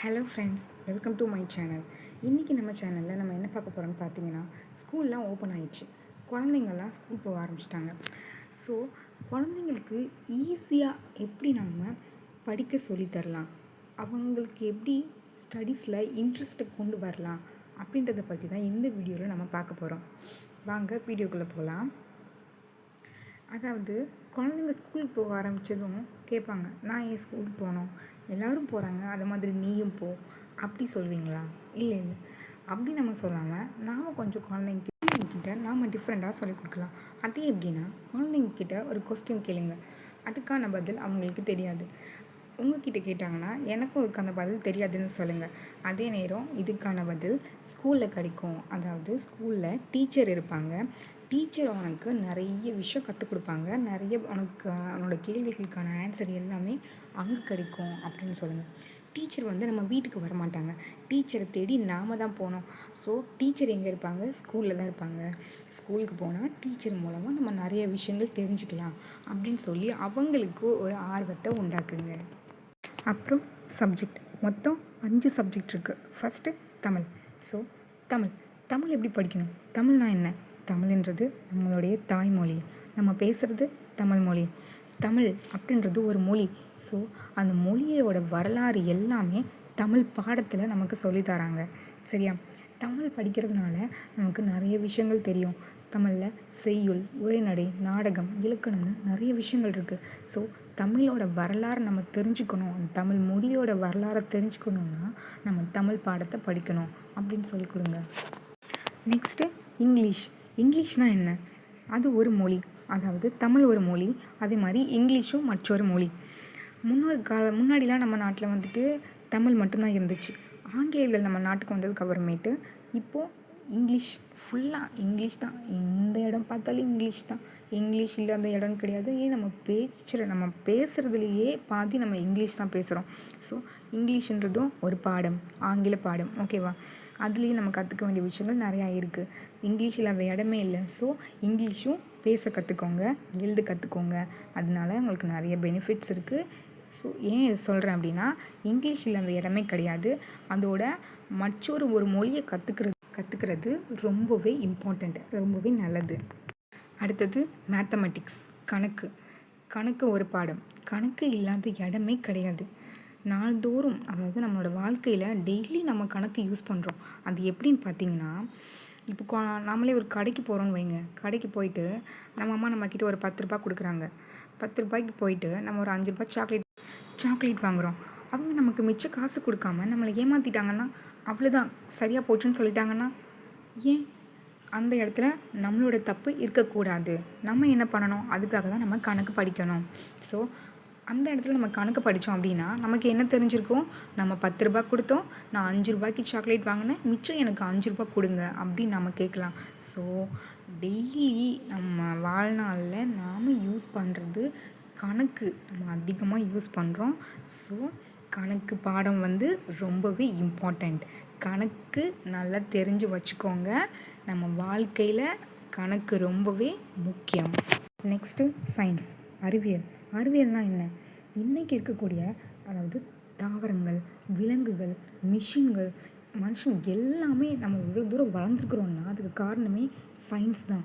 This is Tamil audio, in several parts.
Hello friends, welcome to my channel. இன்றைக்கி நம்ம சேனலில் நம்ம என்ன பார்க்க போகிறோம்னு பார்த்தீங்கன்னா, ஸ்கூல்லாம் ஓப்பன் ஆயிடுச்சு. குழந்தைங்கள்லாம் ஸ்கூல் போக ஆரம்பிச்சிட்டாங்க. ஸோ குழந்தைங்களுக்கு ஈஸியாக எப்படி நம்ம படிக்க சொல்லித்தரலாம், அவங்களுக்கு எப்படி ஸ்டடீஸில் இன்ட்ரெஸ்ட்டை கொண்டு வரலாம் அப்படின்றத பற்றி தான் இந்த வீடியோவில் நம்ம பார்க்க போகிறோம். வாங்க வீடியோக்குள்ளே போகலாம். அதாவது குழந்தைங்க ஸ்கூலுக்கு போக ஆரம்பித்ததும் கேட்பாங்க, நான் ஏன் ஸ்கூலுக்கு போகணும், எல்லோரும் போகிறாங்க, அது மாதிரி நீயும் போ அப்படி சொல்வீங்களா? இல்லை இல்லை, அப்படி நம்ம சொல்லாமல் நாம் கொஞ்சம் குழந்தைங்கிட்ட நாம் டிஃப்ரெண்ட்டாக சொல்லிக் கொடுக்கலாம். அதே எப்படின்னா, குழந்தைங்கிட்ட ஒரு கொஸ்டின் கேளுங்க, அதுக்கான பதில் அவங்களுக்கு தெரியாது. உங்ககிட்ட கேட்டாங்கன்னா எனக்கும் இதுக்கான பதில் தெரியாதுன்னு சொல்லுங்கள். அதே நேரம் இதுக்கான பதில் ஸ்கூலில் கிடைக்கும். அதாவது ஸ்கூலில் டீச்சர் இருப்பாங்க. டீச்சர் அவனுக்கு நிறைய விஷயம் கற்றுக் கொடுப்பாங்க. நிறைய அவனுக்கு அவனோட கேள்விகளுக்கான ஆன்சர் எல்லாமே அங்கே கிடைக்கும் அப்படின்னு சொல்லுங்கள். டீச்சர் நம்ம வீட்டுக்கு வரமாட்டாங்க. டீச்சரை தேடி நாம் தான் போனோம். ஸோ டீச்சர் எங்கே இருப்பாங்க? ஸ்கூலில் தான் இருப்பாங்க. ஸ்கூலுக்கு போனால் டீச்சர் மூலமாக நம்ம நிறைய விஷயங்கள் தெரிஞ்சுக்கலாம் அப்படின்னு சொல்லி அவங்களுக்கு ஒரு ஆர்வத்தை உண்டாக்குங்க. அப்புறம் சப்ஜெக்ட், மொத்தம் 5 சப்ஜெக்ட் இருக்குது. ஃபஸ்ட்டு தமிழ். ஸோ தமிழ் எப்படி படிக்கணும்? தமிழ்னா என்ன? தமிழ்ன்றது நம்மளுடைய தாய்மொழி. நம்ம பேசுகிறது தமிழ் மொழி. தமிழ் அப்படின்றது ஒரு மொழி. ஸோ அந்த மொழியோட வரலாறு எல்லாமே தமிழ் பாடத்தில் நமக்கு சொல்லித்தராங்க. சரியா? தமிழ் படிக்கிறதுனால நமக்கு நிறைய விஷயங்கள் தெரியும். தமிழில் செய்யுள், உரைநடை, நாடகம், இலக்கணம்னு நிறைய விஷயங்கள் இருக்குது. ஸோ தமிழோட வரலாறு நம்ம தெரிஞ்சுக்கணும், அந்த தமிழ் மொழியோட வரலாறை தெரிஞ்சுக்கணுன்னா நம்ம தமிழ் பாடத்தை படிக்கணும் அப்படின்னு சொல்லி கொடுங்க. நெக்ஸ்ட்டு இங்கிலீஷ்னால் என்ன? அது ஒரு மொழி. அதாவது தமிழ் ஒரு மொழி, அதே மாதிரி இங்கிலீஷும் மற்றொரு மொழி. முன்னாடிலாம் நம்ம நாட்டில் தமிழ் மட்டும்தான் இருந்துச்சு. ஆங்கிலேயர்கள் நம்ம நாட்டுக்கு வந்ததுக்கு அப்புறமேட்டு இப்போது ஃபுல்லாக இங்கிலீஷ் தான். எந்த இடம் பார்த்தாலும் இங்கிலீஷ் தான். இங்கிலீஷ் இல்லாத இடம் கிடையாது. ஏன் நம்ம பேசுகிறதுலையே பாதி நம்ம இங்கிலீஷ் தான் பேசுகிறோம். ஸோ இங்கிலீஷ்ன்றதும் ஒரு பாடம், ஆங்கில பாடம். ஓகேவா? அதுலேயும் நம்ம கற்றுக்க வேண்டிய விஷயங்கள் நிறையா இருக்குது. இங்கிலீஷ் இல்லாத இடமே இல்லை. ஸோ இங்கிலீஷும் பேச கற்றுக்கோங்க, எழுத கற்றுக்கோங்க. அதனால உங்களுக்கு நிறைய பெனிஃபிட்ஸ் இருக்குது. ஸோ ஏன் இதை சொல்கிறேன் அப்படின்னா, இங்கிலீஷ் இல்லாத இடமே கிடையாது. அதோட ஒரு மொழியை கற்றுக்கிறது ரொம்பவே இம்பார்ட்டண்ட், ரொம்பவே நல்லது. அடுத்தது மேத்தமெட்டிக்ஸ், கணக்கு ஒரு பாடம். கணக்கு இல்லாத இடமே கிடையாது. நாள்தோறும், அதாவது நம்மளோட வாழ்க்கையில் டெய்லி நம்ம கணக்கு யூஸ் பண்ணுறோம். அது எப்படின்னு பார்த்தீங்கன்னா, இப்போ நம்மளே ஒரு கடைக்கு போகிறோன்னு வைங்க. கடைக்கு போயிட்டு நம்ம அம்மா நம்மக்கிட்ட ஒரு 10 ரூபா கொடுக்குறாங்க. 10 ரூபாய்க்கு போயிட்டு நம்ம ஒரு 5 ரூபாய் சாக்லேட் வாங்குகிறோம். அவங்க நமக்கு மிச்ச காசு கொடுக்காம நம்மளை ஏமாற்றிட்டாங்கன்னா, அவ்வளோதான், சரியாக போச்சுன்னு சொல்லிட்டாங்கன்னா, ஏன் அந்த இடத்துல நம்மளோட தப்பு இருக்கக்கூடாது. நம்ம என்ன பண்ணணும்? அதுக்காக தான் நம்ம கணக்கு படிக்கணும். ஸோ அந்த இடத்துல நம்ம கணக்கு படித்தோம் அப்படின்னா நமக்கு என்ன தெரிஞ்சிருக்கும்? நம்ம 10 ரூபா கொடுத்தோம், நான் 5 ரூபாய்க்கு சாக்லேட் வாங்கினேன், மிச்சம் எனக்கு 5 ரூபா கொடுங்க அப்படின்னு நம்ம கேட்கலாம். ஸோ டெய்லி நம்ம வாழ்நாளில் நாம் யூஸ் பண்ணுறது கணக்கு, நம்ம அதிகமாக யூஸ் பண்ணுறோம். ஸோ கணக்கு பாடம் ரொம்பவே இம்பார்ட்டண்ட். கணக்கு நல்லா தெரிஞ்சு வச்சுக்கோங்க. நம்ம வாழ்க்கையில் கணக்கு ரொம்பவே முக்கியம். நெக்ஸ்ட்டு சயின்ஸ், அறிவியல்னால் என்ன? இன்றைக்கி இருக்கக்கூடிய, அதாவது தாவரங்கள், விலங்குகள், மிஷின்கள், மனுஷன் எல்லாமே நம்ம இவ்வளோ தூரம் வளர்ந்துருக்குறோன்னா அதுக்கு காரணமே சயின்ஸ் தான்.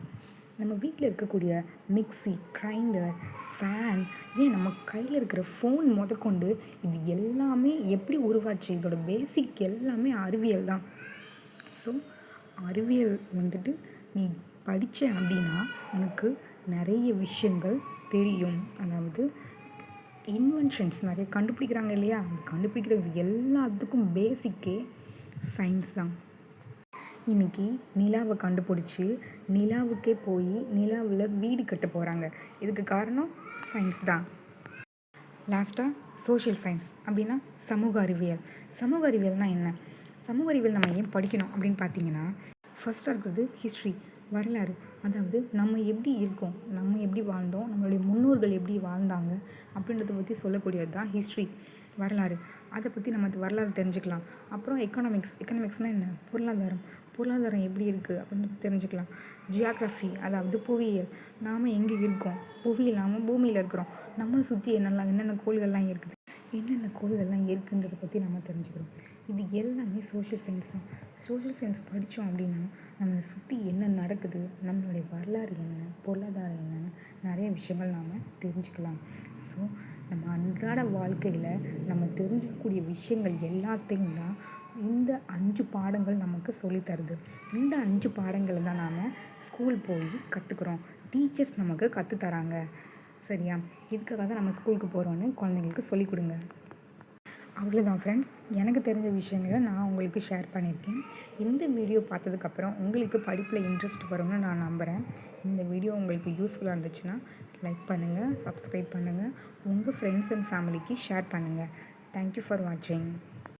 நம்ம வீட்டில் இருக்கக்கூடிய மிக்சி, கிரைண்டர், ஃபேன், ஏன் நம்ம கையில் இருக்கிற ஃபோன் முதற்கொண்டு இது எல்லாமே எப்படி உருவாச்சு? இதோட பேசிக் எல்லாமே அறிவியல் தான். ஸோ அறிவியல் நீ படித்த அப்படின்னா உனக்கு நிறைய விஷயங்கள் தெரியும். அதாவது இன்வென்ஷன்ஸ் நிறைய கண்டுபிடிக்கிறாங்க இல்லையா? அது கண்டுபிடிக்கிறது எல்லாத்துக்கும் பேசிக்கே சயின்ஸ் தான். இன்றைக்கி நிலாவை கண்டுபிடிச்சி நிலாவுக்கே போய் நிலாவில் வீடு கட்ட போகிறாங்க. இதுக்கு காரணம் சயின்ஸ் தான். லாஸ்ட்டாக சோஷியல் சயின்ஸ் அப்படின்னா சமூக அறிவியல்னால் என்ன? சமூக அறிவியல் நம்ம ஏன் படிக்கணும் அப்படின்னு பார்த்தீங்கன்னா, ஃபஸ்ட்டாக இருக்கிறது ஹிஸ்ட்ரி, வரலாறு. அதாவது நம்ம எப்படி இருக்கோம், நம்ம எப்படி வாழ்ந்தோம், நம்மளுடைய முன்னோர்கள் எப்படி வாழ்ந்தாங்க அப்படின்றத பற்றி சொல்லக்கூடியது தான் ஹிஸ்ட்ரி, வரலாறு. அதை பற்றி நம்ம வரலாறு தெரிஞ்சுக்கலாம். அப்புறம் எக்கனாமிக்ஸ்னால் என்ன? பொருளாதாரம் எப்படி இருக்குது அப்படின்னு தெரிஞ்சுக்கலாம். ஜியாகிரஃபி, அதாவது புவியியல், நாம் எங்கே இருக்கோம், புவி இல்லாமல் பூமியில் இருக்கிறோம், நம்மளை சுற்றி என்னென்ன கோள்கள்லாம் இருக்குது, என்னென்ன கோள்கள்லாம் இருக்குன்றதை பற்றி நம்ம தெரிஞ்சுக்கிறோம். இது எல்லாமே சோஷியல் சயின்ஸ் தான். சோஷியல் சயின்ஸ் படித்தோம் அப்படின்னா நம்மளை சுற்றி என்ன நடக்குது, நம்மளுடைய வரலாறு என்ன, பொருளாதாரம் என்னன்னு நிறைய விஷயங்கள் நாம் தெரிஞ்சுக்கலாம். ஸோ நம்ம அன்றாட வாழ்க்கையில் நம்ம தெரிஞ்சுக்கக்கூடிய விஷயங்கள் எல்லாத்தையும் தான் இந்த 5 பாடங்கள் நமக்கு சொல்லித் தருது. இந்த 5 பாடங்களை தான் நாம் ஸ்கூல் போய் கற்றுக்குறோம். டீச்சர்ஸ் நமக்கு கற்றுத் தராங்க. சரியா? இதுக்காக தான் நம்ம ஸ்கூலுக்கு போகிறோன்னு குழந்தைங்களுக்கு சொல்லிக் கொடுங்க. அவ்வளோதான் ஃப்ரெண்ட்ஸ், எனக்கு தெரிஞ்ச விஷயங்களை நான் உங்களுக்கு ஷேர் பண்ணியிருக்கேன். இந்த வீடியோ பார்த்ததுக்கப்புறம் உங்களுக்கு படிப்பில் இன்ட்ரெஸ்ட் வரும்னு நான் நம்புகிறேன். இந்த வீடியோ உங்களுக்கு யூஸ்ஃபுல்லாக இருந்துச்சுன்னா லைக் பண்ணுங்கள், சப்ஸ்கிரைப் பண்ணுங்கள், உங்கள் ஃப்ரெண்ட்ஸ் அண்ட் ஃபேமிலிக்கு ஷேர் பண்ணுங்கள். தேங்க்யூ ஃபார் வாட்சிங்.